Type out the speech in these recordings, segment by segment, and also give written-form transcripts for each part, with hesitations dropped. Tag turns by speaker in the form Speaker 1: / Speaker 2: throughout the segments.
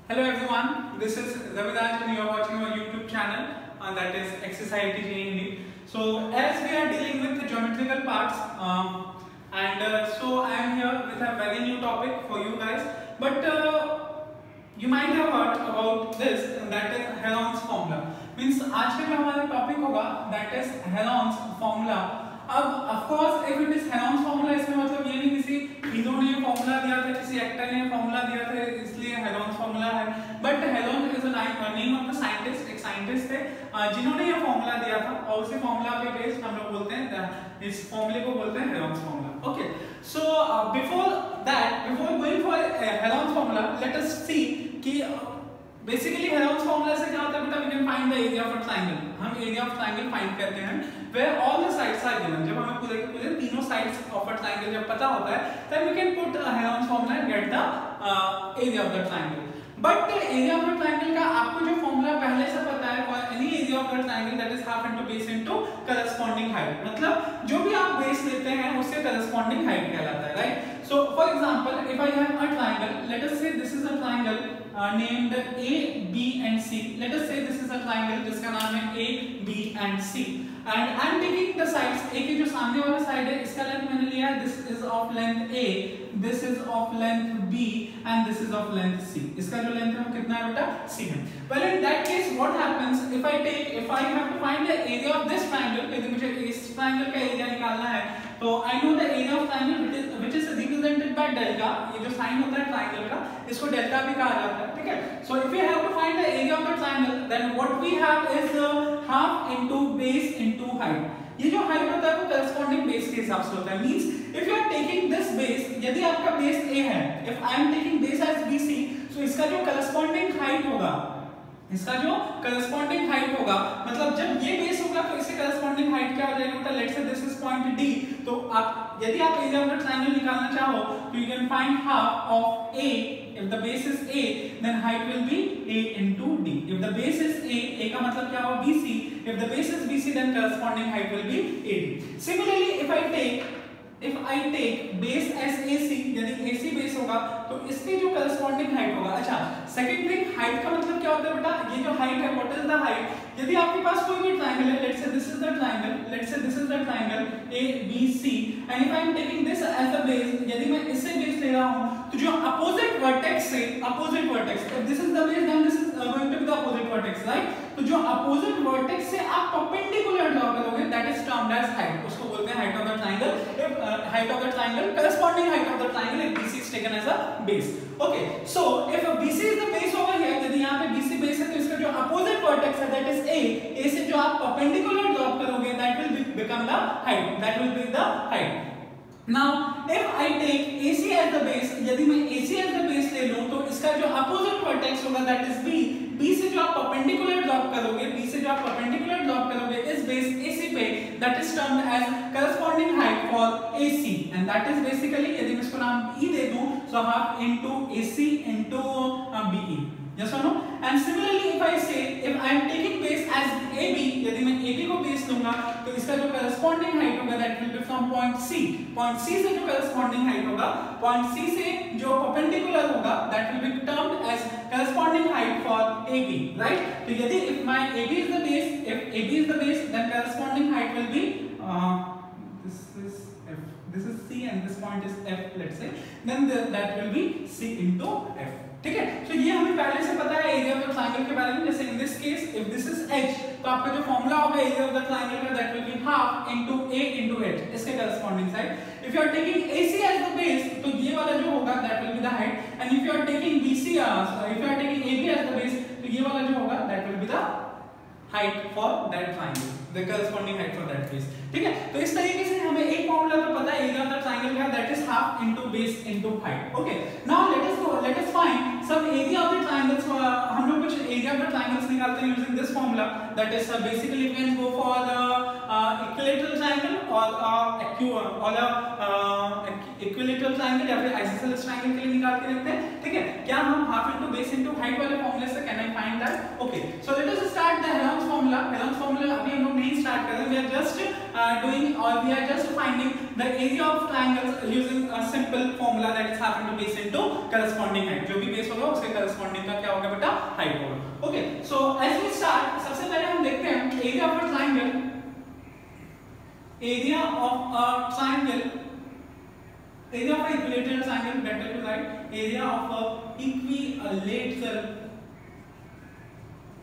Speaker 1: Hello everyone, this is Raviraj and you are watching our YouTube channel that is Exercise Hindi. So as we are dealing with the geometrical parts so I am here with a very new topic for you guys. But you might have heard about this, that is Heron's formula. Means आज का जो हमारा topic होगा that is Heron's formula. अब of course if it is Heron's formula इसमें मतलब ये नहीं किसी हीरो ने फॉर्मूला दिया था, किसी एक्टर ने फॉर्मूला दिया था इसलिए हेरोन्स फॉर्मूला है. But Heron is a name of the scientist, एक साइंटिस्ट थे जिन्होंने ये फॉर्मूला दिया था और उसी फॉर्मूला पे बेस्ड हम लोग बोलते हैं इस फॉर्मूले को बोलते हैं Heron's formula. Okay, so before going for Heron's formula let us see कि बेसिकली हेरोन्स फॉर्मूला से क्या होता है बेटा, we can find the area of a triangle. हम एरिया ऑफ ट्रायंगल फाइंड करते हैं where all the sides are given. जब हमें पूरे के पूरे तीनों sides of a triangle जब पता होता है then we can put a Heron's formula and get the area of the triangle. But area of the triangle का आपको जो formula पहले से पता है for any area of the triangle that is half into base into corresponding height. मतलब जो भी आप base लेते हैं उससे corresponding height कहलाता है, right? So for example, if I have a triangle, let us say this is a triangle named A, B and C. Let us say this is a triangle जिसका नाम है A, B and C. And I am taking the sides. A के जो सामने वाला side है इसका length मैंने लिया है, this is of length A, this is of length B and this is of length C. इसका जो लेंथ है वो कितना है बेटा, C है. Well in that case what happens if I have to find the area of this triangle, यदि मुझे इस triangle का एरिया निकालना है तो I know the area of triangle which is represented by delta. ये जो साइन होता है ट्रायंगल का इसको डेल्टा भी कहा जाता है, ठीक है. So if we have to find the area of the triangle then what we have is half into base into height. ये जो हाइट होता है वो corresponding base के हिसाब से होता है. Means if you are taking this base, यदि आपका base A है, if I am taking base as BC, so इसका जो corresponding height होगा, इसका जो corresponding height होगा मतलब जब ये base होगा तो इसके corresponding height क्या हो जाएगी बेटा, let's say this is point D. तो आप यदि आप area of the triangle निकालना चाहो तो you can find half of A. If the base is A, then height will be A into D. If the base is A का मतलब क्या होगा BC. If the base is BC, then corresponding height will be AD. Similarly, if I take base as AC, यदि AC base होगा तो इसके जो corresponding height होगा. अच्छा, second thing, height का मतलब क्या होता है बेटा, ये जो height है, what is the height? यदि आपके पास कोई भी triangle है, let's say this is the triangle, let's say this is the triangle ABC, and if I am taking this as the base, यदि मैं इससे base ले रहा हूँ तो जो opposite vertex से if this is the base then this is going to be the opposite vertex, right? तो जो opposite vertex से आप perpendicular draw करोगे that is termed as height. उसको बोलते हैं height of the triangle. If height of the triangle, corresponding height of the triangle if BC is taken as a base. Okay, so if BC is the base over here, यदि यहाँ पे BC base है तो इसका जो opposite vertex है that is A से जो आप perpendicular draw करोगे that will become the height. That will be the height. Now if I take AC as the base, यदि मैं AC as the base ले लूँ तो इसका जो opposite vertex होगा that is B से जो आप perpendicular drop करोगे, B से जो आप perpendicular drop करोगे इस base AC पे, that is termed as corresponding height for AC, and that is basically यदि मैं इसको नाम E दे दूँ so half into AC into BE. Yes or no? And similarly if I say if I am taking base as AB, यदि मैं AB को base लूँगा तो इसका जो corresponding height होगा that will be from point C. Point C से जो corresponding height होगा, point C से जो perpendicular होगा that will be termed as corresponding height for AB, right? तो यदि if my AB is the base, if AB is the base, then corresponding height will be this is F, this is C and this point is F, let's say, then that will be C into F. ठीक है, तो ये हमें पहले से पता है area of the triangle के बारे में. जैसे in this case if this is h तो आपका जो फॉर्मूला होगा एरिया ऑफ द ट्रायंगल का that will be half into a into h, इसके corresponding side. If you are taking AC as the base तो ये वाला जो होगा that will be the height, and if you are taking BC if you are taking AB as the base तो ये वाला जो होगा that will be the height for that triangle, the corresponding height for that base. ठीक है, तो इस तरीके से हमें एक फॉर्मूला तो पता है एरिया ऑफ द ट्रायंगल का that is half into base into height. Okay, now let us find some area of the triangles. हम लोग कुछ area of the triangles निकालते हैं using this formula. That is basically we can go for equilateral triangle or equilateral triangle या फिर isosceles triangle के लिए निकाल के देखते हैं. ठीक है, क्या हम half into base into height वाले फॉर्मूले से can I find that? Okay, so let us start the Heron's formula. Heron's formula अभी हम लोग नहीं स्टार्ट कर रहे, वी आर जस्ट डूइंग और we are just finding the area of triangles using a simple formula that is happen to base into corresponding height. जो भी base होगा उसके करस्पॉन्डिंग का क्या होगा बेटा, हाइट होगा। Okay, so as we start, सबसे पहले हम देखते हैं area of a triangle, area of a triangle, area of a equilateral triangle, better to write area of a equilateral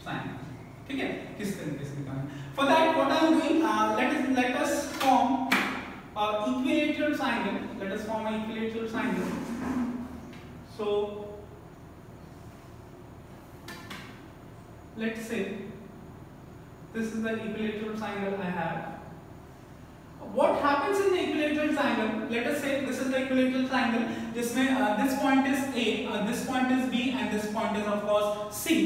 Speaker 1: triangle, ठीक है, किस तरीके से निकालना। For that what I am doing, let us form a equilateral triangle, let us form a equilateral triangle. So let's say this is the equilateral triangle I have. What happens in the equilateral triangle? Let us say this is the equilateral triangle जिसमें this point is A, this point is B and this point is of course C.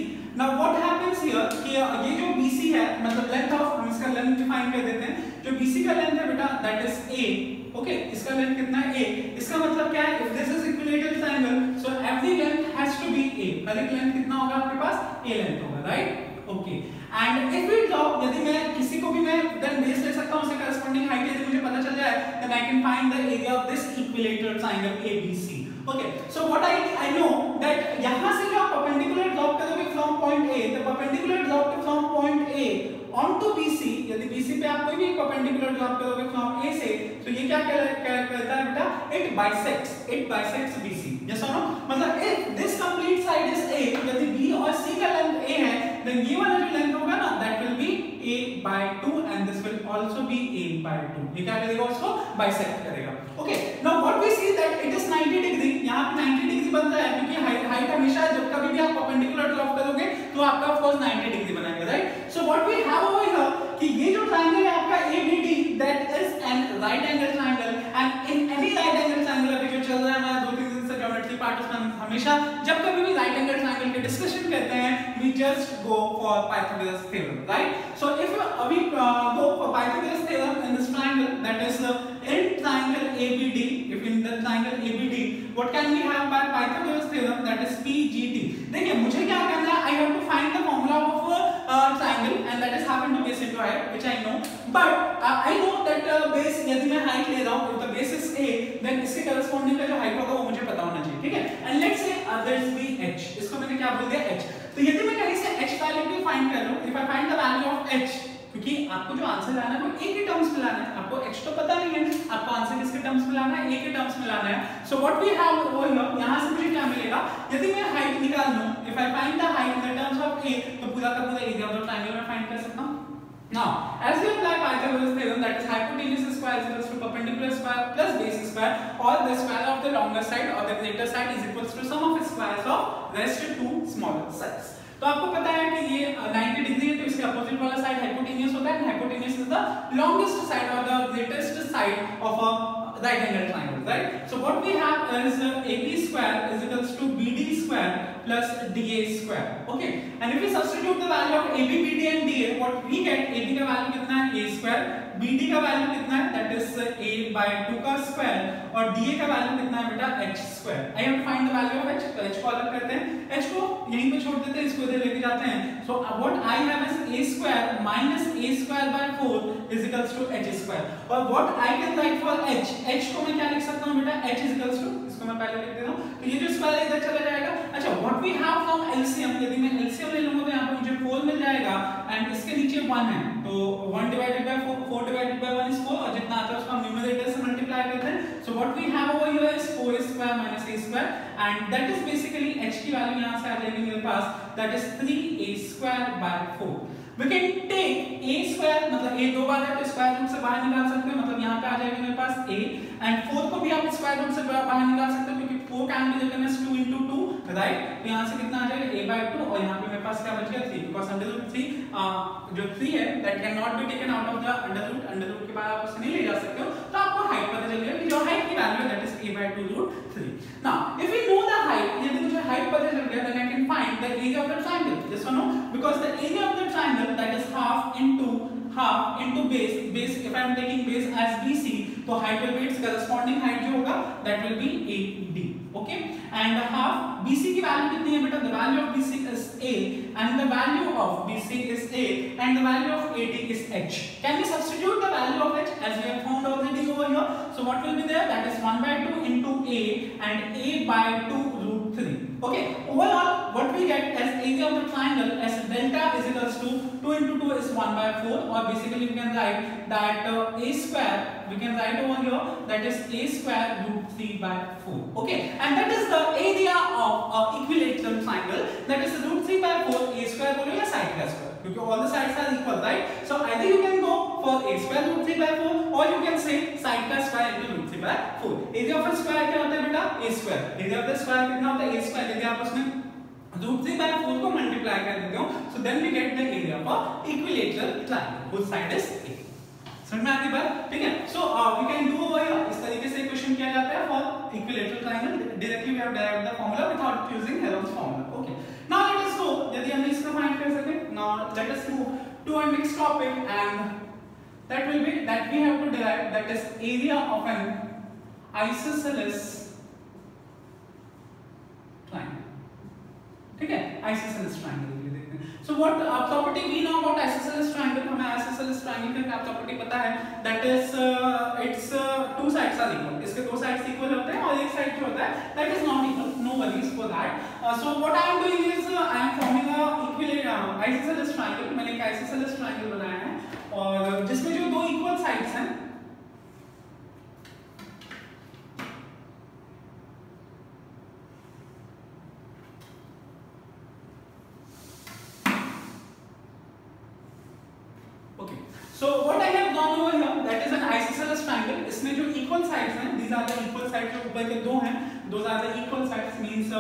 Speaker 1: Now what happens here कि ये जो BC है, मतलब length of, हम इसका length define कर देते हैं, जो BC का length है बेटा that is A, okay, इसका length कितना है A, इसका मतलब क्या है, if this is equilateral triangle so every length has to be A, हर एक length कितना होगा आपके पास, A length होगा, right? Okay, and if we draw, यदि मैं किसी को भी मैं देन बेस ले सकता हूं, उसके करस्पॉन्डिंग हाइट यदि मुझे पता चल जाए, then I can find the area of this equilateral triangle ABC। Okay, so what I know that यहां से जो आप परपेंडिकुलर ड्रॉप करोगे from point A, the perpendicular drop from point A onto BC, यदि BC पे आप कोई भी परपेंडिकुलर ड्रॉप करोगे फ्रॉम A से, तो ये क्या करता है बेटा, इट बाइसेक्ट्स BC, यस और नो, मतलब if this complete side is A, यदि B और C का लेंथ A है, then ये वाला जो लेंथ होगा ना, that will be A/2 and this will also be A/2, ये क्या करेगा, उसको बाइसेक्ट करेगा। Okay, now what we see that it is 90 degree, यहाँ पे 90 डिग्री बन रहा है क्योंकि हाइट हमेशा जब कभी भी आप परपेंडिकुलर ड्रॉप करोगे तो आपका ऑफ कोर्स 90 डिग्री बनाएगा, right? So what we have over here कि ये जो ट्रायंगल है आपका ABD, that is an right angle triangle, and in any right angle triangle अभी जो चल रहा है हमारा 2-3 दिन से ज्योमेट्री पार्ट, उसमें हमेशा जब कभी भी राइट एंगल ट्रायंगल के डिस्कशन करते हैं, we just go for Pythagoras theorem, right? So if we go for Pythagoras theorem in this triangle, that is in triangle ABD, if in the triangle ABD, what can we have by Pythagoras theorem, that is PGT। देखिए मुझे क्या करना है, I have to find the formula of a triangle and that is happen to base into height, which I know, but I know that base, यदि मैं height ले रहा हूँ, if the base is A, then इसके corresponding का जो height होगा वो मुझे पता होना चाहिए, ठीक है? And let's say there is be H, इसको मैंने क्या बोल दिया, H। तो यदि मैं कहीं से H वैल्यू भी फाइंड कर लूं, if I find the value of H, क्योंकि आपको जो आंसर लाना है वो A के टर्म्स में लाना है, आपको H तो पता नहीं है, आपको आंसर किसके टर्म्स में लाना है, A के टर्म्स में लाना है। So what we have over here, यहां से मुझे क्या मिलेगा, यदि मैं हाइट निकाल लूं, if I find the height in the terms of A, तो पूरा का पूरा एरिया ऑफ द ट्रायंगल में फाइंड कर सकता हूं। Now, as we apply Pythagoras theorem, that is hypotenuse square is equals to perpendicular square plus base square, or the square of the longer side or the greater side is equals to sum of squares of rest two smaller sides। तो आपको पता है कि ये 90 degree है, तो इसके opposite वाला साइड हाइपोटेन्यूस होता है, hypotenuse is the longest side और the greatest side of a right angle triangle, right? So what we have is AB square is equals to BD square plus DA square, okay? And if we substitute the value of AB, BD and DA, what we get, AB का value कितना है, A square, BD का value कितना है, that is A/2 का square, और DA का value कितना है बेटा, H square। I have to find the value of H, तो H को अलग करते हैं, H को यहीं पे छोड़ देते हैं, इसको इधर लेके जाते हैं। So what I have is A square minus A square by 4 is equals to H square, और what I can write for H को मैं क्या लिख सकता हूँ बेटा, H is equals to, इसको मैं पहले लिख देता हूँ, तो ये जो स्क्वायर इधर चला जाएगा। अच्छा, what we have from LCM, यदि मैं LCM ले लूंगा तो यहाँ पे मुझे 4 मिल जाएगा, एंड इसके नीचे 1 है, तो 1 divided by 4, 4 divided by 1 is 4, और जितना आता है उसको हम न्यूमरेटर से मल्टीप्लाई करते हैं। So what we have over here is 4 square minus A square, and that is basically H की वैल्यू यहाँ से आ जाएगी मेरे पास, that is 3A square by 4। We can take A square, मतलब A 2 बार है तो स्क्वायर रूट से बाहर निकाल सकते हो, मतलब यहाँ पे आ जाएगा मेरे पास A, एंड 4 को भी आप स्क्वायर रूट से बाहर निकाल सकते हो क्योंकि 4 can be written as 2 into 2, right? तो यहाँ से कितना आ जाएगा, A/2, और यहाँ पे मेरे पास क्या बच गया, 3, बिकॉज़ √3 जो 3 है that can not be taken out of the under root के बाद आप उसे नहीं ले जा सकते हो, तो आपको हाइट पता चल गया कि जो हाइट की वैल्यू है that is A/2 √3। Now if we know the height, यदि मुझे हाइट पता चल गया, then I can find the area of the triangle, yes और no, because the area of the triangle that is half into base, if I am taking base as BC, तो height will be its corresponding height जो होगा that will be AD, okay? And half BC की value कितनी है बेटा? The value of BC is A and the value of BC is A and the value of AD is H. Can we substitute the value of H as we have found already over here? So what will be there? That is 1/2 into A and A/2 root 3. Okay, overall what we get as area of the triangle as delta is equals to 2 into 2 is 1/4, or basically we can write that A square, we can write over here that is A square root 3/4. Okay, and that is the area of equilateral triangle, that is root 3/4. A square बोलो या side का square, क्योंकि all the sides are equal, right? So either you can go for A square root 3/4 or you can say side का square into root 3/4. area of a square क्या होता है बेटा? A square. area of the square कितना होता है? A square. यदि आप उसमें root 3/4 को multiply कर देते हो, so then we get the area of a equilateral triangle whose side is A. समझ में आती बात? ठीक है. So we can do over here, इस तरीके से क्वेश्चन किया जाता है for equilateral triangle. Directly we have derived the formula without using Heron's formula. Okay. Now let us go. यदि हम इसका फाइंड कर सके, now let us move to our next topic, and that will be that we have to derive, that is area of an isosceles triangle. ठीक है, isosceles triangle के लिए देखते हैं. So what property we know about isosceles triangle? हमें isosceles triangle का क्या property पता है? That is its two sides are equal. इसके दो sides equal होते हैं और एक side जो होता है that is not equal. No worries for that. So what I am doing is I am forming a equilateral isosceles triangle. मैंने एक isosceles triangle बनाया है और जिसमें जो दो equal sides हैं So what I have done over here, that is an isosceles triangle. इसमें जो equal sides हैं, these are the equal sides जो ऊपर के दो हैं, those are the equal sides. Means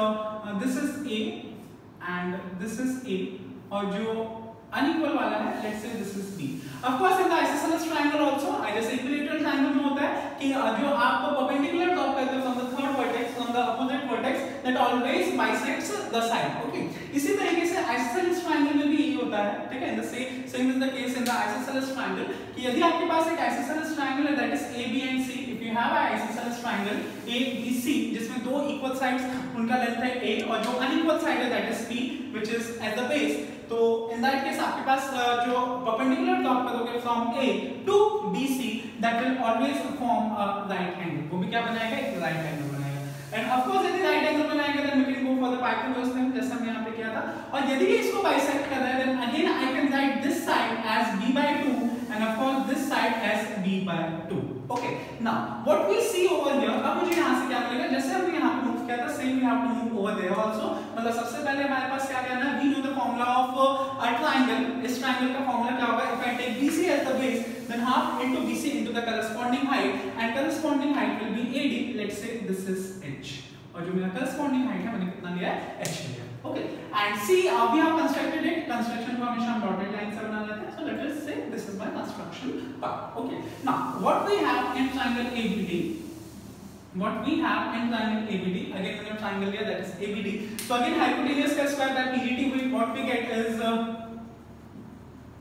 Speaker 1: this is A and this is A, और जो unequal वाला है, let's say this is B. Of course in the isosceles triangle also, जैसे equilateral triangle में होता है कि जो आप perpendicular drop करते हो from the third vertex, from the opposite vertex, that always bisects the side. Okay. इसी तरीके से isosceles triangle में भी यही होता है, ठीक है? In the same is the case in the isosceles triangle कि यदि आपके पास एक isosceles triangle है, that is A, B and C. If you have an isosceles triangle A, B, C, जिसमें दो equal sides उनका length है A और जो unequal side है that is B, which is at the base. तो in that case आपके पास जो perpendicular drop करोगे from A to BC, that will always form a right angle. वो भी क्या बनाएगा? एक right angle बनाएगा. And of course यदि right angle बनाएगा then we can go for the Pythagoras theorem जैसा हमने यहाँ पे किया था. और यदि ये इसको bisect कर रहा है then again I can write this side as B/2 and of course this side as B/2. Okay. Now what we see over here, अब मुझे यहाँ से क्या मिलेगा? जैसे हमने यहाँ पे move किया था same we have to move over there also. मतलब सबसे पहले हमारे पास क्या करना है? We know the formula of a triangle. इस triangle का formula क्या होगा? If I take BC as the base, then half into BC into the corresponding height, and corresponding height will be AD. Let's say this is H. और जो मेरा corresponding height है मैंने कितना लिया है? H लिया. Okay. And see, we have constructed it. Construction को हमेशा हम dotted line से बना लेते हैं. So let us say this is my construction part. Okay. Now what we have in triangle ABD? What we have in triangle ABD, again when you triangle here, that is ABD. So again hypotenuse का square by PDT, what we get is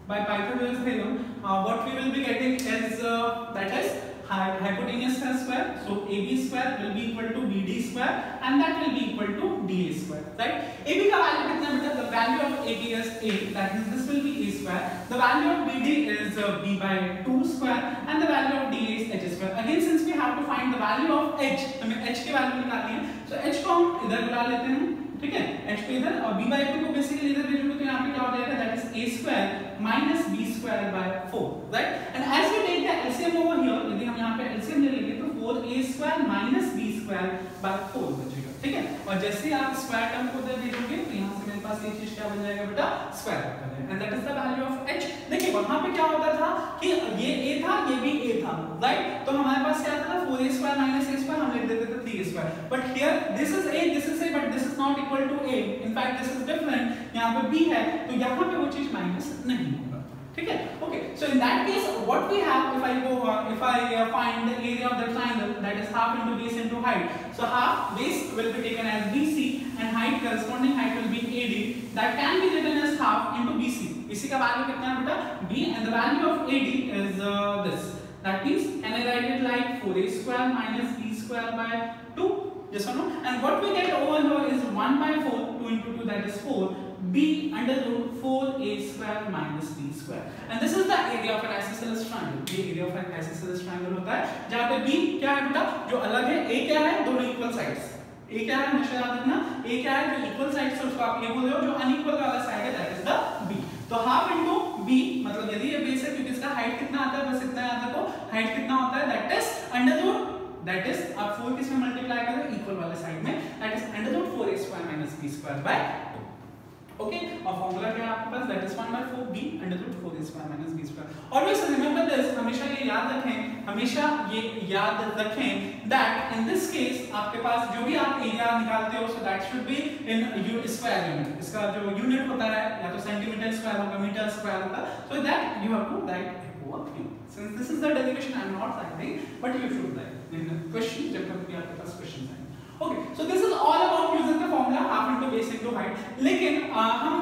Speaker 1: by Pythagoras theorem, what we will be getting is that is hypotenuse का square. So AB square will be equal to BD square and that will be equal to DA square, right? AB का value कितना बेटा? The value of AB is A, that means this will be A square. The value of BD is B/2 square and the value of DA is H square. Again since we have to find the value of H, हमें H की value निकालनी है. So H को हम इधर बुला लेते हैं, ठीक है? H को इधर और B/2 को basically इधर भेजोगे तो यहाँ पे क्या हो जाएगा? That is A square minus B square by 4, right? And as we take the LCM over here, यदि हम यहाँ पे LCM ले लेंगे तो 4A square minus B square by 4 बचेगा, ठीक है? और जैसे आप स्क्वायर टर्म को उधर भेजोगे तो यहाँ से मेरे पास ये चीज क्या बन जाएगा बेटा? स्क्वायर कर दें. And that is the value of H. देखिए वहाँ पे क्या होता था कि ये A था, ये भी A था, right? तो हमारे पास क्या था? 4A square minus A square हम लिख देते थे 3A square. But here this is A, but this is not equal to A. In fact this is different. यहाँ पे B है तो यहाँ पे वो चीज माइनस नहीं होगा, ठीक है? Okay. So in that case what we have, if I find the area of the triangle, that is half into base into height. So half base will be taken as BC and height, corresponding height will be AD. That can be written as half into BC. BC का value कितना है बेटा? B, and the value of AD is this. That means can I write it like 4A square minus B square by 2? yes or no? And what we get over here is 1 by 4, 2 into 2 that is 4, b under root 4a square minus b square. And this is the area of an isosceles triangle. ये area of an isosceles triangle होता है जहाँ पे b क्या है बेटा, जो अलग है, a क्या है, दोनों इक्वल साइड्स, a क्या है हमेशा याद रखना, a क्या है जो इक्वल साइड्स है उसको आप ये बोल रहे हो, जो अनइक्वल वाला साइड है दैट इज द b. तो हाफ इनटू b, मतलब यदि ये बेस है क्योंकि इसका हाइट कितना आता है, बस इतना याद रखो, हाइट कितना होता है that is under root, that is आप 4 किस में मल्टीप्लाई करो, इक्वल वाले साइड में, that is under root 4a square minus b square by 2. Okay, और फॉर्मूला क्या है आपके पास, that is 1 by 4 b under root 4a square minus b square. Always remember this, हमेशा ये याद रखें, हमेशा ये याद रखें दैट इन दिस केस आपके पास जो भी आप एरिया निकालते हो so that should be in square unit. इसका जो यूनिट होता है या तो सेंटीमीटर स्क्वायर होगा, मीटर स्क्वायर होगा, so that you have to write over q. Since this is the derivation I am not writing but you should write in question, जब कभी आपके पास क्वेश्चंस आए. Okay, so this is all about using the formula half into base into height. लेकिन हम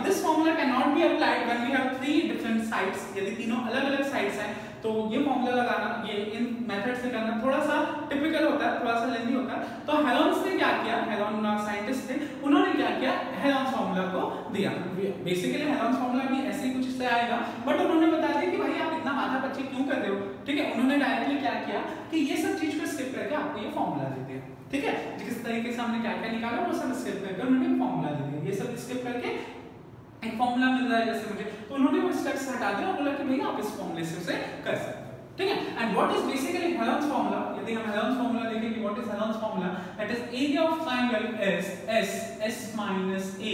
Speaker 1: this formula cannot be applied when we have three different sides. यदि तीनों अलग-अलग sides हैं, तो ये formula लगाना, ये इन मेथड से करना थोड़ा सा टिपिकल होता है, थोड़ा सा लेंथी होता है. तो हेरोन्स ने क्या किया, हेरोन साइंटिस्ट थे, उन्होंने क्या किया, हेरोन्स फॉर्मूला को दिया. बेसिकली हेरोन्स फॉर्मूला भी ऐसे ही कुछ से आएगा, बट उन्होंने बता दिया कि भाई आप इतना माथा पच्ची क्यों कर रहे हो. ठीक है, उन्होंने डायरेक्टली क्या किया कि ये सब चीज को स्किप करके आपको ये फॉर्मूला दे दिया. ठीक है, जिस तरीके से हमने क्या क्या निकाला वो सब स्किप करके उन्होंने फॉर्मूला दे दिया. ये सब स्किप करके एक फॉर्मूला मिल रहा है जैसे मुझे, तो उन्होंने वो स्टेप्स हटा दिया और बोला कि भैया आप इस फॉर्मूले से उसे कर सकते हो. ठीक है, and what is basically Heron's formula. यदि हम हेरोन्स फॉर्मूला देखें कि what is Heron's formula, that is area of triangle S S minus A,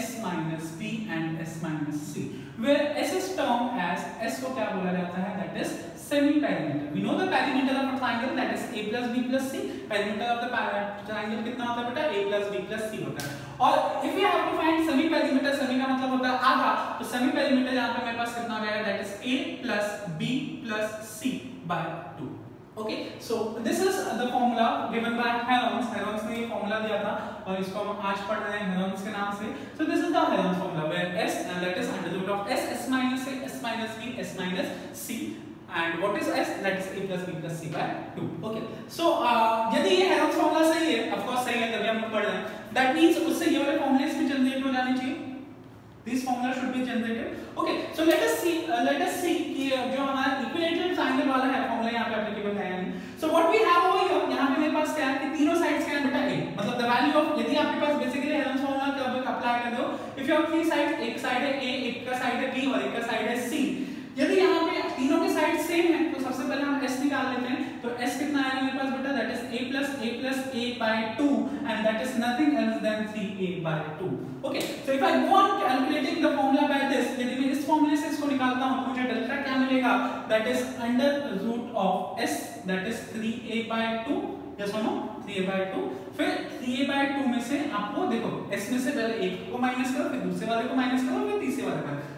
Speaker 1: S minus B and S minus C, where S is termed as, S को क्या बोला जाता है, that is semi perimeter. We know the perimeter of a triangle, that is A plus B plus C. Perimeter of the triangle कितना होता है बेटा, A plus B plus C होता है. और if we have to find semi perimeter, semi का मतलब होता है आधा, तो semi perimeter यहाँ पे मेरे पास कितना आ जाएगा, that is A plus B plus C by 2. Okay, so this is the formula given by Heron's. Heron's ने ये formula दिया था और इसको हम आज पढ़ रहे हैं Heron's के नाम से. So this is the Heron's formula where S and that is under root of S, S minus A, S minus B, S minus C. And what is S? That is A plus B plus C by 2. Okay. So यदि ये Heron's formula सही है, of course सही है, तभी हम लोग पढ़ रहे हैं. That means उससे ये वाले formulas भी जनरेट हो जाने चाहिए. These formula should be generated. Okay. So let us see कि जो हमारा equilateral triangle वाला है formula यहाँ पे applicable है या नहीं. So what we have over here, यहाँ पे मेरे पास क्या है कि तीनों sides क्या है बेटा A. मतलब the value of, यदि आपके पास basically Heron's formula कब अप्लाई कर दो, if you have three sides, एक साइड है A, एक का साइड है B और एक का साइड है C. यदि यहाँ पे तीनों के साइड सेम है तो सबसे पहले हम S निकाल लेते हैं. तो S कितना आएगा मेरे पास बेटा, that is A plus A by 2 and that is nothing else than 3A by 2. Okay, so if I go on calculating the formula by this, यदि मैं इस फॉर्मूले से इसको निकालता हूँ तो मुझे डेल्टा क्या मिलेगा, that is under root of S, that is 3A by 2. yes or no, 3A by 2. फिर 3A by 2 में से आपको देखो S में से पहले एक को माइनस करो, फिर दूसरे वाले को माइनस करो, फिर तीसरे वाले को माइनस.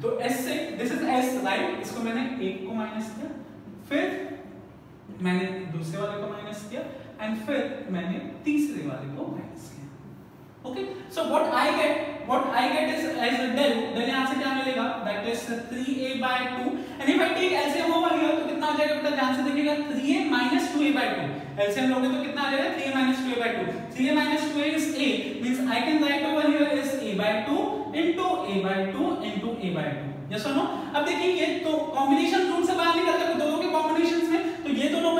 Speaker 1: तो S से, दिस इज S राइट, इसको मैंने एक को माइनस किया, फिर मैंने दूसरे वाले को माइनस किया एंड फिर मैंने तीसरे वाले को माइनस किया. Okay, so what I get is as a del यहां से क्या मिलेगा, that is 3A by 2 and if I take LCM over here तो कितना आ जाएगा बेटा, ध्यान से देखिएगा, 3A minus 2A by 2. LCM लोगे तो कितना आ जाएगा, 3A minus 2A by 2. 3A minus 2A is A, means I can write over here is A by 2 into A by 2 into A by 2. yes or no? अब देखिए ये तो combination rule से बाहर निकलता है दोनों के कॉम्बिनेशंस में, तो ये दोनों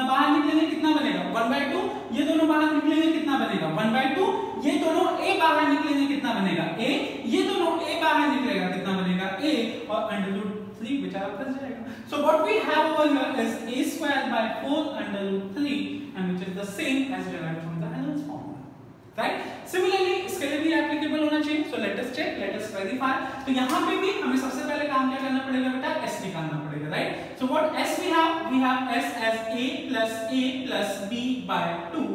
Speaker 1: बाहर निकलेंगे कितना बनेगा, 1 by 2. ये दोनों बाहर निकलेंगे कितना बनेगा, 1 by 2. ये दोनों A बाहर निकलेंगे कितना बनेगा, A. ये दोनों A बाहर निकलेगा कितना बनेगा, A. और अंडर रूट 3 बेचारा फंस जाएगा. So what we have over here is A square by 4 under root 3 and which is the same as derived from the Heron's formula. Right? Similarly, इसके लिए भी applicable होना चाहिए. So let us check, let us verify. तो यहाँ पे भी हमें सबसे पहले काम क्या करना पड़ेगा बेटा, S निकालना पड़ेगा, right? So what S we have S as A plus B by 2.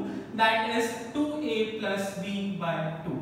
Speaker 1: That is 2A plus B by 2.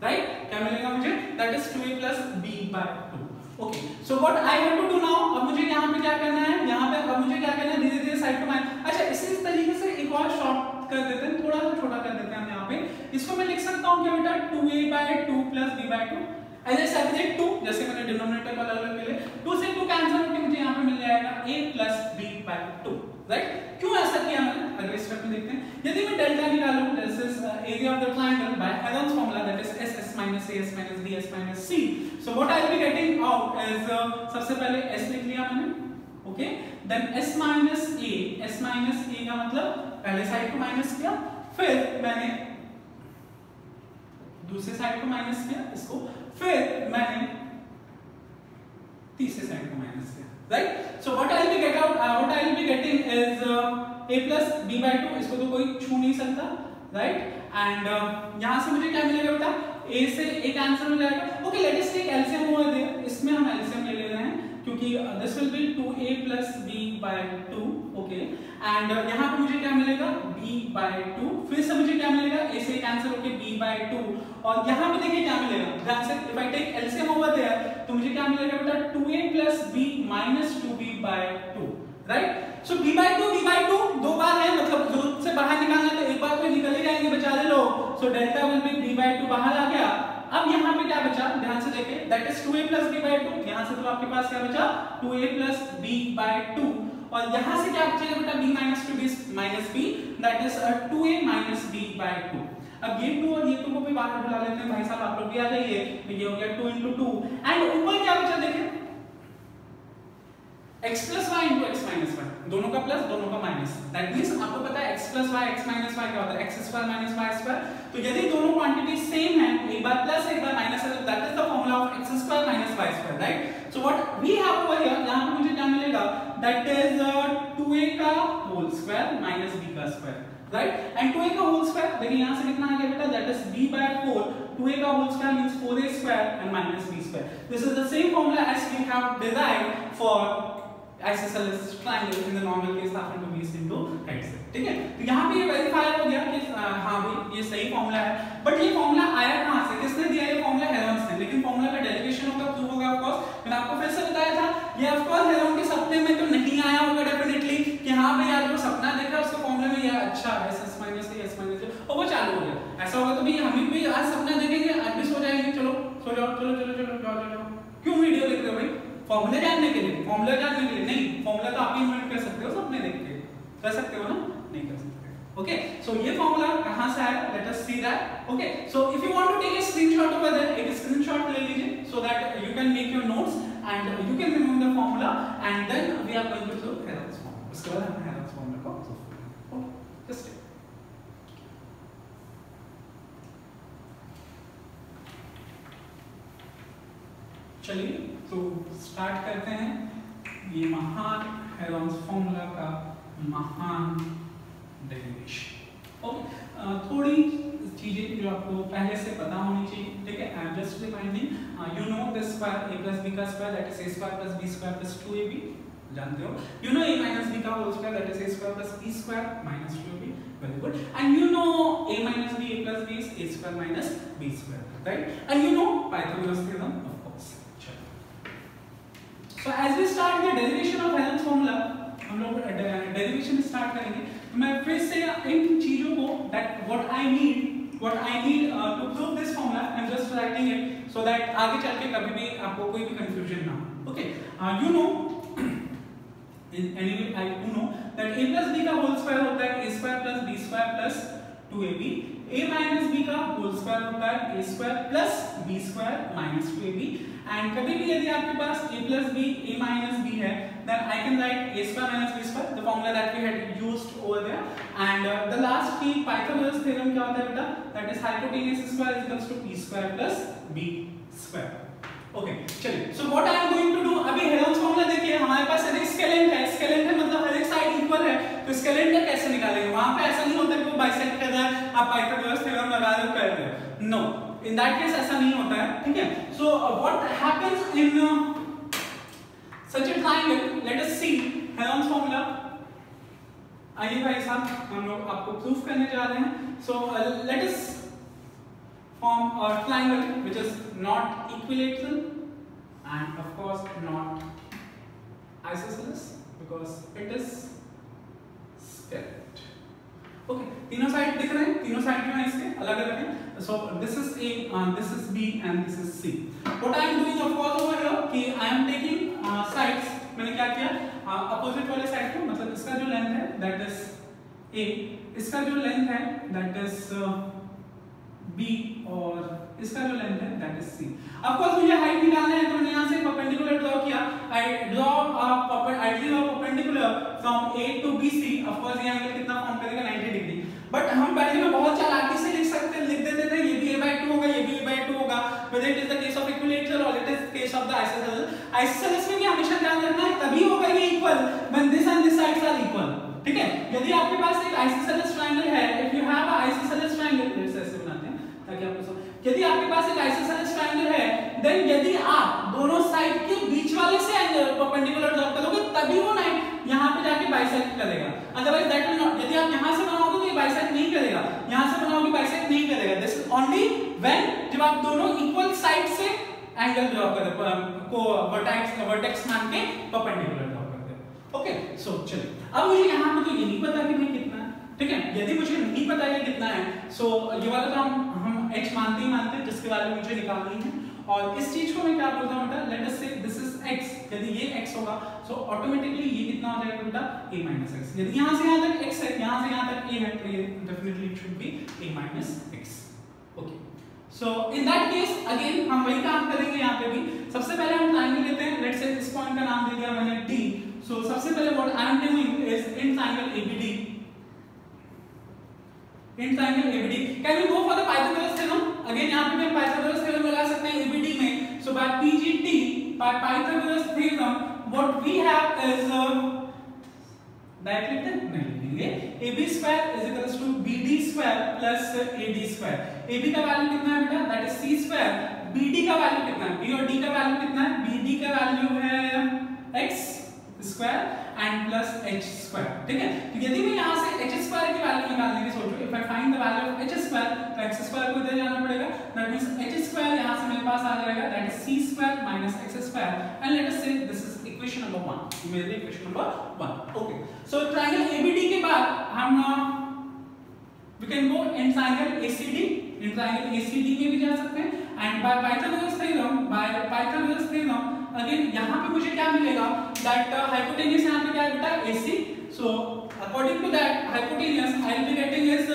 Speaker 1: Right? क्या मिलेगा मुझे? That is 2A plus B by 2. Okay. So what I want to do now, अब मुझे यहाँ पे क्या करना है, यहाँ पे अब मुझे क्या करना है, धीरे धीरे साइड को मैं, अच्छा इसी तरीके से एक और शॉर्ट कर देते हैं, थोड़ा सा छोटा कर देते हैं हम यहाँ पे. इसको मैं लिख सकता हूँ क्या बेटा, 2A by 2 plus B by 2. As I separate 2, जैसे मैंने डिनोमिनेटर को अलग अलग ले लिया, 2 से 2 कैंसिल होकर मुझे यहाँ पे मिल जाएगा A plus B by 2. Right? क्यों ऐसा किया मैंने, अगले स्टेप में देखते हैं। यदि मैं डेल्टा निकालूं, this is area of the triangle by Heron's formula, that is s s minus a s minus b s minus c। So what I will be getting out is, सबसे पहले s लिख लिया मैंने, okay, then s minus a का मतलब पहले side को minus किया, फिर मैंने दूसरे साइड को माइनस किया इसको, फिर मैंने तीसरे साइड को माइनस किया, right. So what I will be getting is a plus b by 2, इसको तो कोई छू नहीं सकता, राइट। एंड यहां से मुझे क्या मिलेगा बेटा, a से एक आंसर मिल जाएगा। Okay, let us take LCM over there, इसमें हम एलसीएम ले रहे हैं क्योंकि this will be 2a plus b by 2, okay. And यहां पे मुझे क्या मिलेगा, b by 2, फिर से मुझे क्या मिलेगा, a से एक आंसर होके b by 2, और यहां पे देखिए क्या मिलेगा, ध्यान से, if I take LCM over there तो मुझे क्या मिलेगा बेटा, 2a plus b minus 2b by 2, right. So b by 2 दो बार है, मतलब दो से बाहर निकालना तो एक बार तो निकल ही जाएंगे बेचारे लोग। So delta will be b by 2 बाहर आ गया। अब यहाँ पे क्या बचा, ध्यान से देखिए, that is 2a plus b by 2, यहाँ से तो आपके पास क्या बचा, 2a plus b by 2, और यहाँ से क्या बचेगा बेटा, b minus 2b minus b, that is 2a minus b by 2। अब ये 2 और ये 2 को भी बाहर बुला लेते हैं, भाई साहब आप लोग भी आ जाइए, तो ये हो गया 2 into 2, एंड ऊपर क्या बचा देखिए, x plus y into x minus y, दोनों का प्लस दोनों का माइनस, दैट मींस आपको पता है x plus y x minus y क्या होता है, x square minus y square। तो यदि दोनों क्वांटिटी सेम है, एक बार प्लस एक बार माइनस है, तो that is the formula of x square minus y square, right. So what we have over here, यहां पे मुझे क्या मिलेगा, दैट इज 2a का होल स्क्वायर माइनस b का स्क्वायर, राइट। एंड 2a का होल स्क्वायर देखिए यहां से कितना आ गया बेटा, that is b by 4, 2a का whole square means 4a square and minus b square। This is the same formula as we have derived for isosceles triangle in the normal case half into base into heads, ठीक है। तो यहाँ पे ये verify हो गया कि हाँ भाई ये सही फॉर्मूला है, बट ये फॉर्मूला आया कहाँ से, किसने दिया ये फॉर्मूला, हेलोन्स ने। लेकिन फॉर्मूला का डेरिवेशन होगा, प्रूव होगा ऑफ कोर्स, मैंने आपको फिर से बताया था, ये ऑफ कोर्स हेलोन के सपने में तो नहीं आया होगा डेफिनेटली कि हाँ भाई यार जो सपना देखा उसके फॉर्मूले में ये अच्छा s minus a s minus a, और वो चालू हो गया। ऐसा होगा तो भी हम भी आज सपना देखेंगे, आज भी सो जाएंगे, चलो सो जाओ, चलो चलो चलो जाओ, क्यों वीडियो देख रहे हो भाई, फॉर्मूला जानने के लिए, फॉर्मूला जानने के लिए नहीं, फॉर्मूला तो आप ही इन्वेंट कर सकते हो, सपने देख के कर सकते हो ना, नहीं कर सकते, ओके। सो ये फॉर्मूला कहां से आया, let us see that, okay. So if you want to take a screenshot over there, एक स्क्रीनशॉट ले लीजिए so that you can make your notes and you can remember the formula, and then we are going to do Heron's formula, उसके बाद हम Heron's formula को observe करेंगे, okay. Just चलिए तो स्टार्ट करते हैं ये महान हेलोन्स फॉर्मूला का महान डेरिवेशन। ओके, थोड़ी चीजें जो आपको पहले से पता होनी चाहिए, ठीक है। I am just reminding, you know this square a plus b का square that is a square plus b square plus 2ab, जानते हो। You know a minus b का whole square that is a square plus b square minus 2ab, very good। and you know a minus b a plus b is a square minus b square, right। and you know Pythagoras theorem of course। So as we start the derivation of Heron's formula, हम लोग derivation start करेंगे। मैं फिर से इन चीजों को that what I need to prove this formula, I'm just writing it so that आगे चल के कभी भी आपको कोई भी confusion ना हो। Okay, you know, anyway I do know that a plus b का whole square होता है a square plus b square plus 2ab, a minus b का whole square होता है a square plus b square minus 2ab, and कभी भी यदि आपके पास a plus b a minus b है, then I can write a square minus b square, the formula that we had used over there, and the last key Pythagoras theorem क्या होता है बेटा, that is hypotenuse square is equals to p square plus b square। Okay, चलिए, so what I am going to do, अभी halons formula देखिए, हमारे पास यदि scalant है मतलब हर एक साइड इक्वल है, तो स्केलेंट का कैसे निकालेंगे, वहां पे ऐसा नहीं होता कि वो बाइसेक्ट कर रहा है, आप पाइथागोरस थ्योरम लगा दो कर दो, नो, इन दैट केस ऐसा नहीं होता है, ठीक है। So what happens in such a triangle, let us see Heron's formula. आइए भाई साहब, हम लोग आपको प्रूफ करने जा रहे हैं। So let us form a triangle which is not equilateral and of course not isosceles because it is scaled। Okay, तीनों साइड दिख रहे हैं, तीनों साइड जो है इसके अलग अलग हैं। So this is A, this is B and this is C। What I am doing of course over here कि I am taking sides मैंने क्या किया, अपोजिट वाले साइड को, मतलब इसका जो लेंथ है दैट इज a, इसका जो लेंथ है दैट इज b, और इसका जो लेंथ है that is c। Of course मुझे हाइट निकालना है, तो मैंने यहां से परपेंडिकुलर ड्रॉ किया। I draw perpendicular from a to bc। Of course ये एंगल कितना फॉर्म करेगा, 90 डिग्री। बट हम पहले में बहुत चालाकी से लिख देते थे, ये भी a/2 होगा, ये भी a/2 होगा, whether it is the case of equilateral or it is case of the isosceles। isosceles में क्या हमेशा ध्यान रखना है, तभी होगा ये equal when this and this sides are equal। ठीक है, यदि आपके पास एक isosceles triangle है, if you have a isosceles triangle, ऐसे बनाते हैं ताकि आपको समझ, यदि आपके पास एक isosceles triangle है, then यदि आप दोनों साइड के बीच वाले से एंगल परपेंडिकुलर ड्रॉ करोगे तभी वो लाइन यहां पे जाके बाइसेक्ट करेगा, अदरवाइज दैट विल नॉट। यदि आप यहां से बनाओगे तो ये बाइसेक्ट नहीं करेगा, यहां से बनाओगे बाइसेक्ट नहीं करेगा। दिस इज ओनली व्हेन जब आप दोनों इक्वल साइड से एंगल ड्रॉ करें, को वर्टेक्स मान के परपेंडिकुलर ड्रॉ करते हैं। ओके, सो चलिए, अब मुझे यहां पे तो ये नहीं पता कि मैं कितना है, ठीक है, यदि मुझे नहीं पता ये कितना है, सो ये वाला तो हम h मानते ही मानते हैं जिसके वैल्यू मुझे निकालनी है। और इस चीज को मैं क्या बोलता हूं बेटा, लेट अस से दिस इज x, यदि ये x होगा सो ऑटोमेटिकली ये कितना हो जाएगा बेटा, a - x। यदि यहां से यहां तक x है, यहां से यहां तक a है, तो ये definitely it should be a - x। Okay, so in that case again हम वही काम करेंगे यहाँ पे भी। सबसे पहले हम ट्रायंगल लेते हैं, लेट्स से इस पॉइंट का नाम दे दिया मैंने d। सो सबसे पहले what I am doing is in triangle ABD, in triangle ABD can we go for the Pythagoras theorem. Again यहाँ पे हम पाइथागोरस थ्योरम लगा सकते हैं ABD में। So by PGT, by Pythagoras theorem, what we have is direct नहीं लिखेंगे, AB square is equals to BD square plus AD square। AB का वैल्यू कितना है बेटा, that is C square। BD का वैल्यू कितना है, B और D का वैल्यू कितना है, BD का वैल्यू है x square and plus h square। ठीक है, तो यदि मैं यहाँ से h square की वैल्यू निकालने की सोचूं, if I find the value of h square, तो x square को इधर जाना पड़ेगा, that means h square यहाँ से मेरे पास आ जाएगा, that is c square minus x square, and let us say this is equation number 1, मेरी equation number 1। okay, so triangle ABD के बाद हम we can go in triangle ACD, in triangle ACD में भी जा सकते हैं, and by Pythagoras theorem, again यहाँ पे मुझे क्या मिलेगा, दैट हाइपोटेन्यूस यहाँ पे क्या है बेटा, AC। So according to that hypotenuse I will be getting is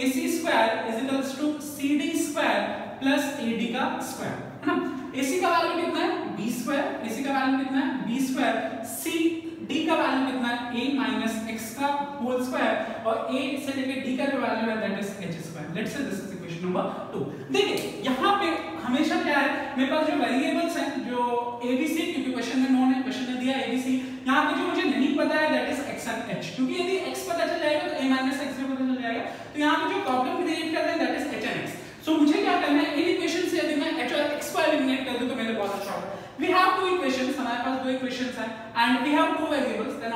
Speaker 1: AC square is equals to CD square plus AD का स्क्वायर, है ना। AC का वैल्यू कितना है, B स्क्वायर, AC का वैल्यू कितना है, B स्क्वायर, CD का वैल्यू कितना है, A माइनस x का होल स्क्वायर, और A से लेके D का जो वैल्यू है that is h square. Let's say this is equation number 2। देखिए यहाँ पे हमेशा क्या है, मेरे पास जो वेरिएबल्स हैं, जो ABC, क्योंकि क्वेश्चन में नोन है, क्वेश्चन ने दिया ABC, यहाँ पे जो मुझे नहीं पता है that is x and h, क्योंकि यदि x पता चल जाएगा तो a माइनस x भी पता चल जाएगा, तो यहाँ पे जो प्रॉब्लम क्रिएट कर रहे हैं that is h and x। सो मुझे क्या करना है, इन इक्वेशन से यदि मैं h और x को एलिमिनेट कर दूं तो मेरे बहुत अच्छा होगा। वी हैव टू इक्वेशंस, हमारे पास दो इक्वेशंस हैं, and we have two variables, then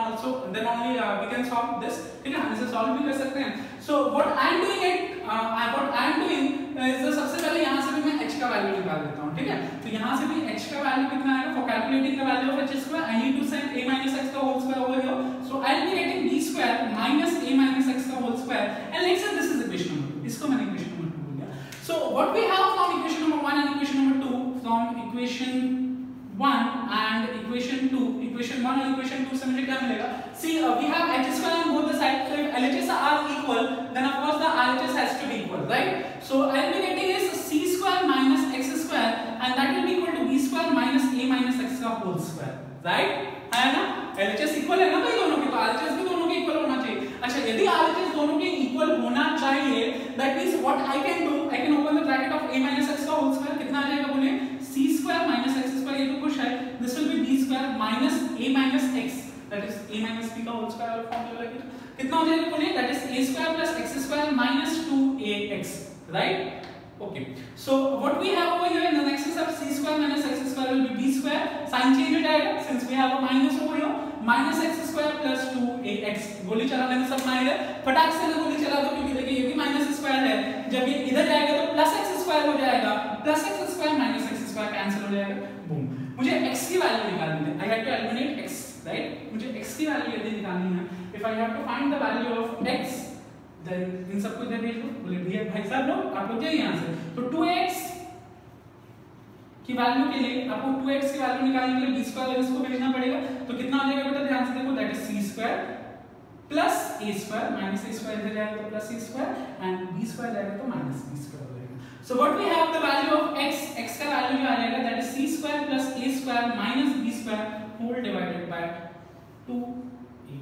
Speaker 1: only we can solve this. ठीक है, हम इसे सॉल्व भी कर सकते हैं। So what I am doing is सबसे पहले यहाँ से भी मैं h का वैल्यू निकाल देता हूँ। ठीक है, तो यहाँ से भी h का वैल्यू कितना आएगा, for calculating the value of h square I need to set a minus x का whole square over here. So I will be getting b square minus a minus x का whole square, and let's say this is equation number 2। इसको मैंने equation number 2 बोल दिया। So what we have from equation number 1 and equation number 2, from equation 1 and equation 2, equation 1 और equation 2 से मुझे क्या मिलेगा, see we have h square on both the sides, so if LHS are equal then of course the RHS has to be equal, right? So I will be getting is c square minus x square, and that will be equal to b square minus a minus x का whole square, right? है ना, LHS equal है ना भाई दोनों के, तो RHS भी दोनों के equal होना चाहिए। अच्छा, यदि RHS दोनों के equal होना चाहिए, that means what I can do, I can open the bracket of a minus x का whole square, कितना आ जाएगा बोलिए, c square minus x square, ये तो कुछ है, this will be b square minus a minus x, that is a minus b का whole square और फॉर्मूला लगे कितना हो जाएगा बोलिए, that is a square plus x square minus 2ax, right? Okay, so what we have over here in the next step, c square minus x square will be b square, sign change हो जाएगा since we have a minus over here, minus x square plus 2ax। गोली चलाने में सब माहिर है, फटाक से ना गोली चला दो, क्योंकि देखिए ये भी माइनस स्क्वायर है, जब ये इधर जाएगा तो प्लस x स्क्वायर हो जाएगा, plus x square minus x square cancel हो जाएगा, बूम। मुझे x की वैल्यू निकालनी है, I have to eliminate x, right? मुझे x की वैल्यू यदि निकालनी है, if I have to find the value of x, then इन सबको इधर भेज दो, बोले भैया भाई साहब लोग आप लोग जाइए यहां से, तो 2x की वैल्यू के लिए आपको 2x की वैल्यू निकालने के लिए b स्क्वायर और इसको भेजना पड़ेगा। तो कितना हो जाएगा बेटा, ध्यान से देखो, that is c square plus a square minus a square इधर जाएगा तो plus a square and b square जाएगा तो माइनस b स्क्वायर हो जाएगा। So what we have the value of x का वैल्यू जो आ जाएगा that is c square plus a square minus b square whole divided by 2a।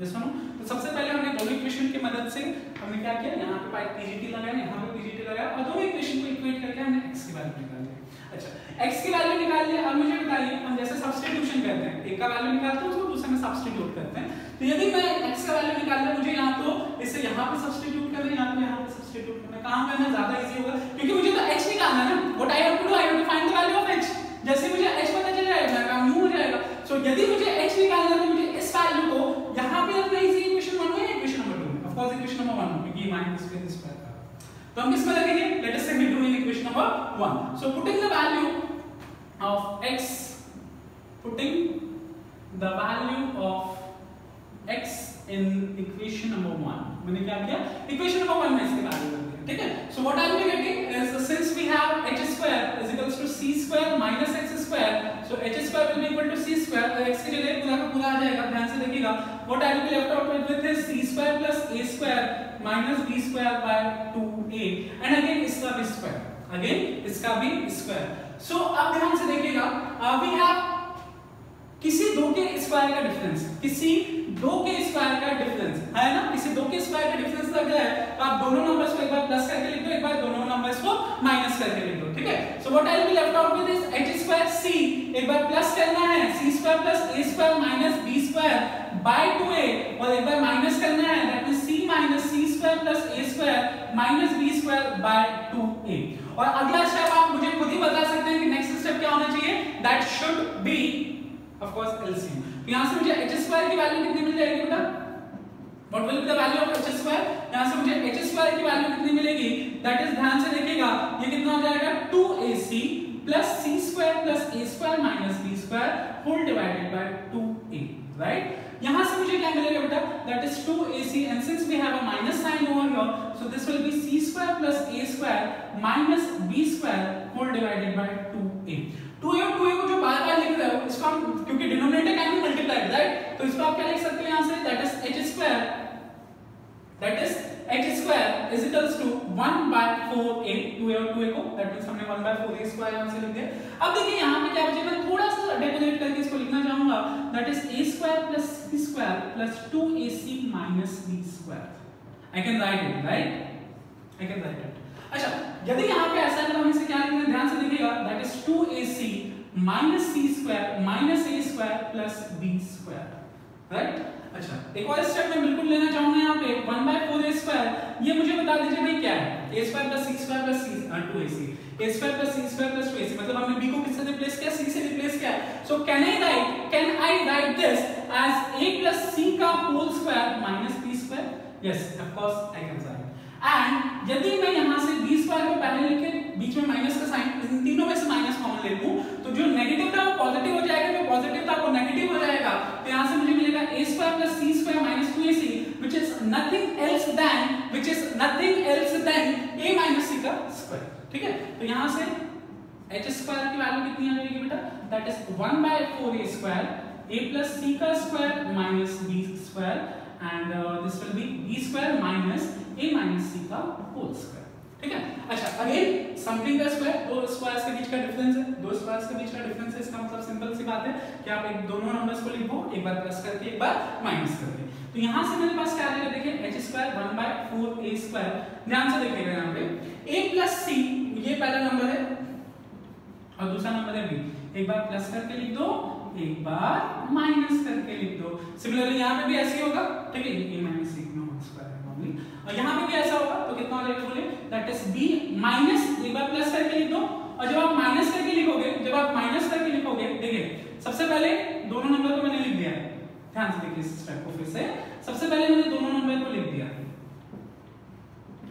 Speaker 1: Yes no, तो सबसे पहले हमने दोनों इक्वेशन की मदद से हमने क्या किया, यहाँ पे पीजीटी लगाया, यहाँ पे पीजीटी लगाया और दोनों इक्वेशन को इक्वेट करके हमने x की वैल्यू निकाल ली। अच्छा, x की वैल्यू निकाल लिया। अब मुझे बताइए, हम जैसे सब्स्टिट्यूशन करते हैं, एक का वैल्यू निकालते हैं उसको दूसरे में सब्स्टिट्यूट करते हैं। तो यदि मैं x का वैल्यू निकालना, मुझे यहाँ तो इसे यहाँ पे सब्स्टिट्यूट करना है, यहाँ पे सब्स्टिट्यूट करना है। कहाँ करना ज्यादा इजी होगा, क्योंकि मुझे तो h निकालना है ना। What I have to do, I have to find the value of h। जैसे मुझे h पता चल जाएगा, काम यूं हो जाएगा। सो यदि मुझे h निकालना है तो मुझे इस वैल्यू को यहाँ पे रखना इजी, इक्वेशन 1 में या इक्वेशन नंबर 2 में। ऑफ कोर्स इक्वेशन नंबर 1 में, क्योंकि माइनस स्क्वायर स्क्वायर का। तो हम किसमें रखेंगे, let us say we do in equation number 1। So putting the value of x, putting the value of x in equation number 1, मैंने क्या किया, equation number 1 में इसके वैल्यू रख दिया, ठीक है। so what I will be getting is, since we have h square is equals to c square minus x square, so h square will be equal to c square, तो x की जगह पूरा का पूरा आ जाएगा। ध्यान से देखिएगा, what I will be left out with is c square plus a square minus b square by 2a, and again इसका भी square, again इसका भी square। सो अब ध्यान से देखिएगा, वी हैव किसी दो के स्क्वायर का डिफरेंस, किसी दो के स्क्वायर का डिफरेंस है ना, किसी दो के स्क्वायर का डिफरेंस लग रहा है, तो आप दोनों नंबर्स को एक बार प्लस करके लिख दो, एक बार दोनों नंबर्स को माइनस करके लिख दो, ठीक है। So what I will be left out with is h square c, एक बार प्लस करना है c square plus a square minus b square bye 2a, और एक बार माइनस करना है, that is c minus c square plus a square minus b square bye 2a। और अगला step आप मुझे खुद ही बता सकते हैं कि नेक्स्ट स्टेप क्या होना चाहिए, that should B of course LCM. तो यहां से मुझे h स्क्वायर की वैल्यू कितनी मिल जाएगी बेटा, what will be the value of h square, यहां से मुझे h स्क्वायर की वैल्यू कितनी मिलेगी, दैट इज, ध्यान से देखिएगा, ये कितना हो जाएगा 2ac plus c square plus a square minus b square whole divided by 2a, right. यहां से मुझे क्या मिलेगा बेटा, that is 2ac, and since we have a minus sign over here, so this will be c square plus a square minus b square whole divided by 2a। 2a और 2a को जो बार-बार लिख रहे हो, इसको हम, क्योंकि denominator can be multiplied, right, तो इसको आप क्या लिख सकते हो यहां से, that is h square, that is h square is equals to 1 by 4a, 2a और 2a को, दैट मींस हमने 1 बाय 4a स्क्वायर यहां से लिख दिया। अब देखिए यहां पे क्या बचेगा, मैं थोड़ा सा डेकोरेट करके इसको लिखना चाहूंगा, that is a square plus c square plus 2ac minus b square. I can right it, right, I can right it. अच्छा, यदि यहां पे ऐसा है तो हम इसे क्या लिखेंगे, ध्यान से देखिएगा, that is 2ac minus c square minus a square plus b square, right. अच्छा, एक और स्टेप मैं बिल्कुल लेना चाहूंगा यहाँ पे, 1 by 4a स्क्वायर, ये मुझे बता दीजिए भाई क्या है, a square plus c square plus 2ac, a square plus c square plus 2ac, मतलब हमने b को किससे रिप्लेस किया, c से रिप्लेस किया। So can I write this as a plus c का whole square minus b square, yes of course I can write. And यदि मैं यहाँ से b स्क्वायर को पहले लिख के बीच में माइनस का साइन, इन तीनों में से माइनस कॉमन ले लूं, तो जो नेगेटिव था वो पॉजिटिव हो जाएगा, जो पॉजिटिव था वो नेगेटिव हो जाएगा। तो यहाँ से मुझे मिलेगा a square plus c square minus 2ac, which is nothing else than a minus c का स्क्वायर, ठीक है। तो यहाँ से h स्क्वायर की वैल्यू कितनी आ जाएगी बेटा, that is 1 by 4a square, a plus c का square minus b square, and this will B b square minus a minus c का होल स्क्वायर, ठीक है। अच्छा, अगेन समथिंग का स्क्वायर, दो स्क्वायर्स के बीच का डिफरेंस है, दो स्क्वायर्स के बीच का डिफरेंस है, इसका मतलब सिंपल सी बात है कि आप एक दोनों नंबर्स को लिखो, एक बार प्लस करके एक बार माइनस करके। तो यहां से मेरे पास क्या आ जाएगा, देखिए h square 1 by 4a square, ध्यान से देखिएगा यहाँ पे a plus c, ये पहला नंबर है और दूसरा नंबर है b, एक बार प्लस करके लिख दो, एक बार माइनस करके लिख दो। सिमिलरली यहाँ पे भी ऐसे ही होगा, ठीक है, a minus c का होल स्क्वायर है ओनली, और यहाँ पे भी ऐसा होगा, तो कितना हो जाएगा बोलिए, दैट इज b माइनस, एक बार प्लस करके लिख दो, और जब आप माइनस करके लिखोगे, देखिए सबसे पहले दोनों नंबर को मैंने लिख दिया, ध्यान से देखिए इस स्टेप को फिर से, सबसे पहले मैंने दोनों नंबर को लिख दिया,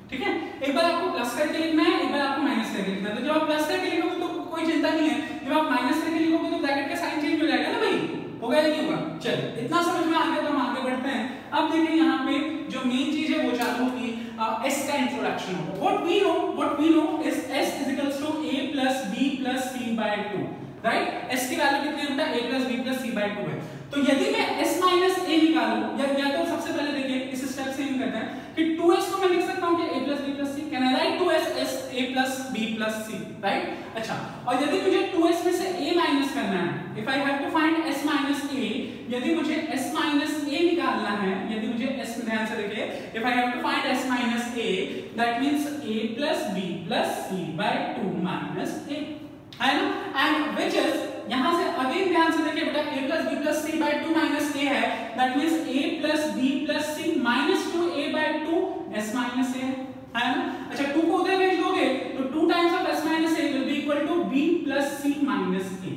Speaker 1: ठीक है। एक बार आपको प्लस करके लिखना है, एक बार आपको माइनस करके लिखना है। तो जब आप प्लस करके लिखोगे तो कोई चिंता नहीं है, जब आप माइनस करके लिखोगे तो ब्रैकेट का साइन चेंज हो जाएगा ना भाई, होगा या नहीं होगा। चलिए इतना समझ में आ गया तो हम आगे बढ़ते हैं। अब देखिए यहाँ पे जो मेन चीज है वो चालू होगी, s का इंट्रोडक्शन होगा। What we know is s is equals to a plus b plus c by 2, right. s की वैल्यू कितनी है बेटा, a plus b plus c by 2 है। तो यदि मैं s minus a निकालूं, या तो सबसे पहले देखिए इस स्टेप से हम करते हैं कि 2s को मैं लिख सकता हूं कि a plus b plus c, can I right 2s as a plus b plus c, right. अच्छा, और यदि मुझे 2s में से a माइनस करना है, if I have to find s minus a, यदि मुझे s minus a निकालना है, यदि मुझे s, ध्यान से देखिए, if I have to find s minus a, that means a plus b plus c by 2 minus a, है ना, and which is, यहां से अगेन ध्यान से देखिए बेटा, a plus b plus c by 2 minus a है, that means a plus b plus c minus 2a by 2 s minus a है ना। अच्छा, 2 को उधर भेज दोगे तो 2 times of s minus a will be equal to b plus c minus a,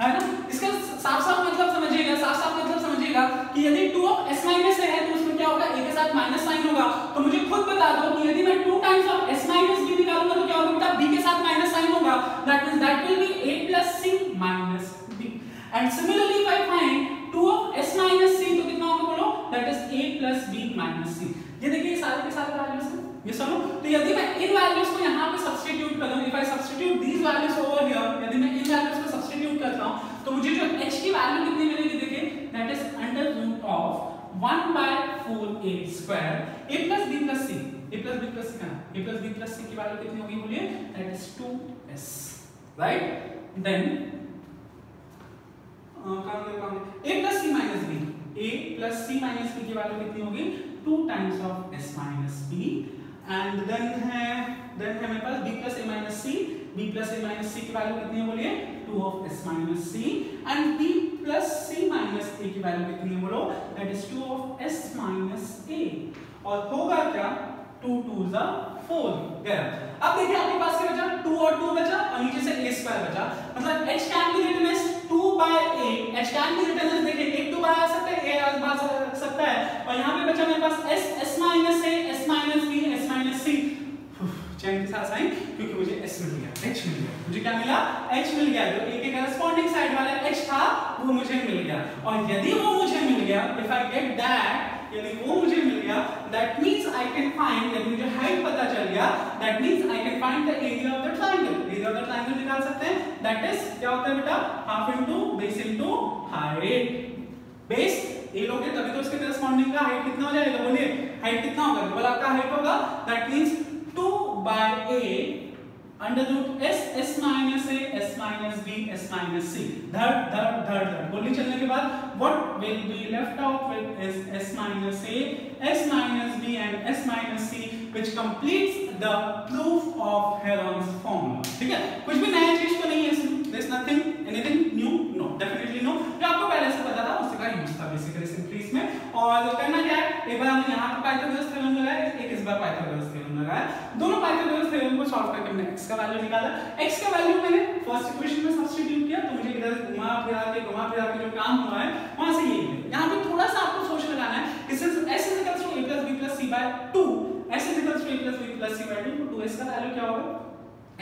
Speaker 1: है ना। इसका साफ-साफ मतलब समझिएगा, साफ-साफ मतलब समझिएगा कि यदि 2 of s minus a है तो उसमें क्या होगा, a के साथ माइनस साइन होगा। तो मुझे खुद बता दो कि यदि मैं 2 times of s minus b निकालूंगा तो क्या होगा बेटा, b के साथ माइनस साइन होगा, that means that will be a plus c minus b, and similarly if I find 2 of s minus c तो कितना होगा बोलो, that is a plus b minus c। ये देखिए सारे के सारे वैल्यूज हैं, ये सुनो। तो यदि मैं इन वैल्यूज को यहाँ पे सब्स्टिट्यूट कर दूं, if I substitute these values over here, यदि मैं इन वैल्यूज को सब्स्टिट्यूट करता हूँ तो मुझे जो h की वैल्यू कितनी मिलेगी, देखिए, that is under root of 1 by 4a square a plus b plus c, a plus b plus c का a plus b plus c की वैल्यू कितनी होगी बोलिए, that is 2s, right। then a plus c minus b, a plus c minus b की value कितनी होगी, 2 times of s minus b, and then है मेरे पास b plus a minus c, b plus a minus c की value कितनी है बोलिए, 2 of s minus c, and b plus c minus a की वैल्यू कितनी है बोलो, that is 2 of s minus a, और होगा क्या, 2 2s are 4 गया। अब देखिए आपके पास क्या बचा, 2 और 2 बचा और नीचे से a स्क्वायर बचा, मतलब h can be written as 2 by a, h can be written as, देखिए एक 2 बाहर आ सकता है, a बाहर आ सकता है, और यहाँ पे बचा मेरे पास s minus a, s minus b, s minus c, चैन के साथ साइन, क्योंकि मुझे s मिल गया, h मिल गया, मुझे क्या मिला, h मिल गया, जो a के करस्पॉन्डिंग साइड वाला h था वो मुझे मिल गया। और यदि वो मुझे मिल गया, if I get that, यदि वो मुझे मिल गया, that means I can find, यदि मुझे हाइट पता चल गया, that means I can find the area of the triangle, area of the triangle निकाल सकते हैं, that is क्या होता है बेटा, half into base into height, base ए लोगे तभी तो उसके करस्पॉन्डिंग का हाइट कितना हो जाएगा, बोलिए हाइट कितना होगा, डबल आपका हाइट होगा, that means 2 by a under root s minus a, s minus b, s minus c, धड़ गोली चलने के बाद what will be left out with is s minus a, s minus b and s minus c, which completes the proof of Heron's formula। ठीक है, कुछ भी नया चीज तो नहीं है इसमें, there is nothing anything new, no, definitely no, जो आपको पहले से पता था उसी का यूज था बेसिकली सिंपली इसमें। और करना क्या है, एक बार हमने यहाँ पे पाइथागोरस थ्योरम लगाया, एक इस बार पाइथागोरस थ्योरम लगाया, दोनों पाइथागोरस थ्योरम को सॉल्व करके हमने x का वैल्यू निकाला, x का वैल्यू मैंने फर्स्ट इक्वेशन में सब्स्टिट्यूट किया, तो मुझे इधर घुमा फिरा के जो काम हुआ है वहां से ये मिला। यहाँ पे थोड़ा सा आपको सोच लगाना है कि since s is equals to a plus b plus c by 2, s is equals to a plus b plus c by 2, तो 2s का वैल्यू क्या होगा,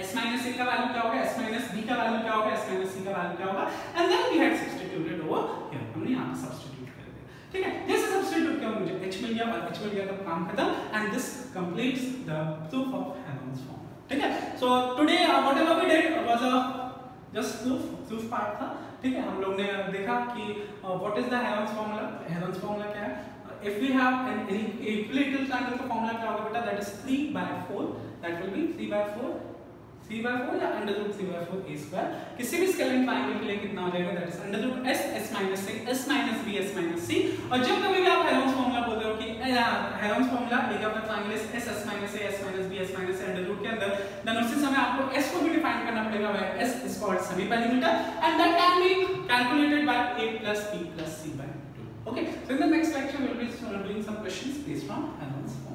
Speaker 1: s minus a का वैल्यू क्या होगा, s minus b का वैल्यू क्या होगा, s minus c का वैल्यू क्या होगा, and then we had substituted over here, हमने यहां पे सब्स्टिट्यूट कर दिया। ठीक है, जैसे सब्स्टिट्यूट किया मुझे h मिल गया, और h मिल गया तो काम खत्म, and this completes the proof of Heron's formula। ठीक है, so today whatever we did was a just proof part था। ठीक है, हम लोग ने देखा कि what is the Heron's formula, Heron's formula क्या है, if we have an equilateral triangle का formula क्या होगा बेटा, that is 3 by 4, that will be 3 by 4 या under root 3 by 4 a square। किसी भी स्केलिंग ट्रायंगल के लिए कितना हो जाएगा, that is under root s, s minus a, s minus b, s minus c। और जब कभी भी आप Heron's formula बोलते हो कि Heron's formula area of the triangle is s, s minus a, s minus b, s minus c under root के अंदर, then उसी समय आपको s को भी डिफाइन करना पड़ेगा, where s is called semi perimeter and that can be calculated by a plus b plus c by 2। Okay, so in the next lecture we will be doing some questions based on Heron's formula।